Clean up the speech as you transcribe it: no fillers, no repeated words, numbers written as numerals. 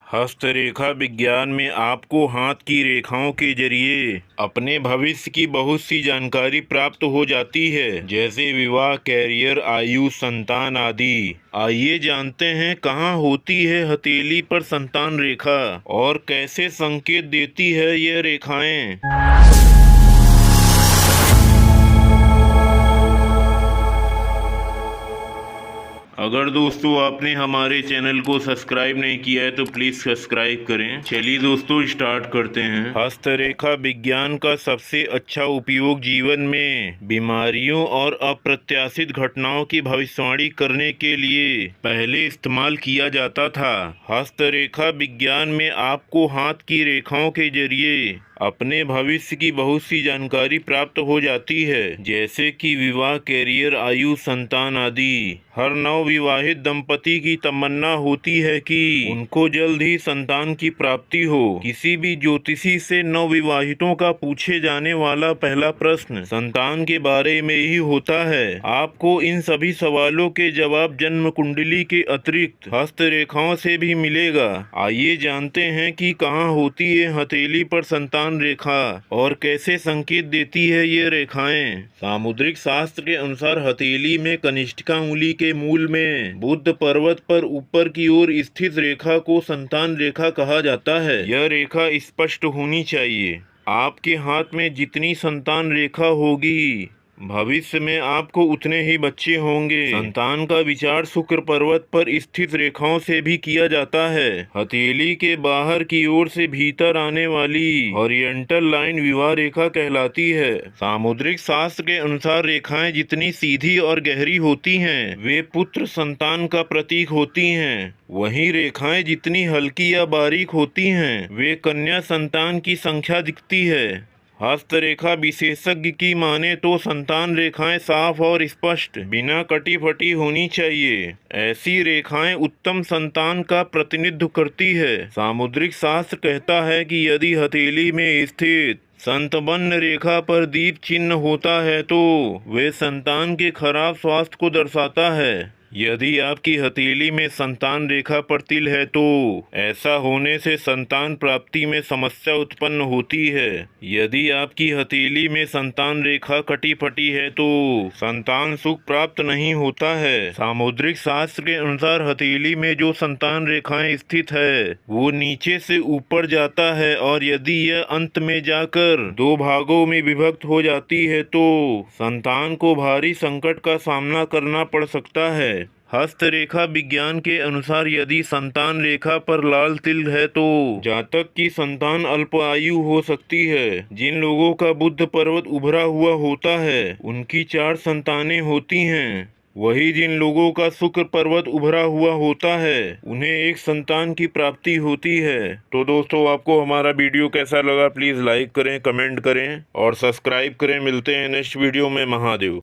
हस्तरेखा विज्ञान में आपको हाथ की रेखाओं के जरिए अपने भविष्य की बहुत सी जानकारी प्राप्त हो जाती है, जैसे विवाह, कैरियर, आयु, संतान आदि। आइए जानते हैं कहाँ होती है हथेली पर संतान रेखा और कैसे संकेत देती है यह रेखाएं। अगर दोस्तों आपने हमारे चैनल को सब्सक्राइब नहीं किया है तो प्लीज सब्सक्राइब करें। चलिए दोस्तों स्टार्ट करते हैं। हस्तरेखा विज्ञान का सबसे अच्छा उपयोग जीवन में बीमारियों और अप्रत्याशित घटनाओं की भविष्यवाणी करने के लिए पहले इस्तेमाल किया जाता था। हस्तरेखा विज्ञान में आपको हाथ की रेखाओं के जरिए अपने भविष्य की बहुत सी जानकारी प्राप्त हो जाती है, जैसे कि विवाह, कैरियर, आयु, संतान आदि। हर नवविवाहित दंपति की तमन्ना होती है कि उनको जल्द ही संतान की प्राप्ति हो। किसी भी ज्योतिषी से नवविवाहितों का पूछे जाने वाला पहला प्रश्न संतान के बारे में ही होता है। आपको इन सभी सवालों के जवाब जन्म कुंडली के अतिरिक्त हस्तरेखाओं से भी मिलेगा। आइए जानते हैं कि कहाँ होती है हथेली पर संतान रेखा और कैसे संकेत देती है ये रेखाएं। सामुद्रिक शास्त्र के अनुसार हथेली में कनिष्ठिका उंगली के मूल में बुद्ध पर्वत पर ऊपर की ओर स्थित रेखा को संतान रेखा कहा जाता है। यह रेखा स्पष्ट होनी चाहिए। आपके हाथ में जितनी संतान रेखा होगी भविष्य में आपको उतने ही बच्चे होंगे। संतान का विचार शुक्र पर्वत पर स्थित रेखाओं से भी किया जाता है। हथेली के बाहर की ओर से भीतर आने वाली हॉरिजॉन्टल लाइन विवाह रेखा कहलाती है। सामुद्रिक शास्त्र के अनुसार रेखाएं जितनी सीधी और गहरी होती हैं, वे पुत्र संतान का प्रतीक होती हैं। वहीं रेखाएं जितनी हल्की या बारीक होती हैं, वे कन्या संतान की संख्या दिखती है। हस्तरेखा विशेषज्ञ की माने तो संतान रेखाएं साफ और स्पष्ट, बिना कटी फटी होनी चाहिए। ऐसी रेखाएं उत्तम संतान का प्रतिनिधित्व करती है। सामुद्रिक शास्त्र कहता है कि यदि हथेली में स्थित संतबंध रेखा पर दीप चिन्ह होता है तो वे संतान के खराब स्वास्थ्य को दर्शाता है। यदि आपकी हथेली में संतान रेखा पर तिल है तो ऐसा होने से संतान प्राप्ति में समस्या उत्पन्न होती है। यदि आपकी हथेली में संतान रेखा कटी फटी है तो संतान सुख प्राप्त नहीं होता है। सामुद्रिक शास्त्र के अनुसार हथेली में जो संतान रेखाएं स्थित है वो नीचे से ऊपर जाता है, और यदि यह अंत में जाकर दो भागों में विभक्त हो जाती है तो संतान को भारी संकट का सामना करना पड़ सकता है। हस्तरेखा विज्ञान के अनुसार यदि संतान रेखा पर लाल तिल है तो जातक की संतान अल्पायु हो सकती है। जिन लोगों का बुद्ध पर्वत उभरा हुआ होता है उनकी 4 संतानें होती हैं। वही जिन लोगों का शुक्र पर्वत उभरा हुआ होता है उन्हें 1 संतान की प्राप्ति होती है। तो दोस्तों आपको हमारा वीडियो कैसा लगा प्लीज लाइक करें, कमेंट करें और सब्सक्राइब करें। मिलते हैं नेक्स्ट वीडियो में। महादेव।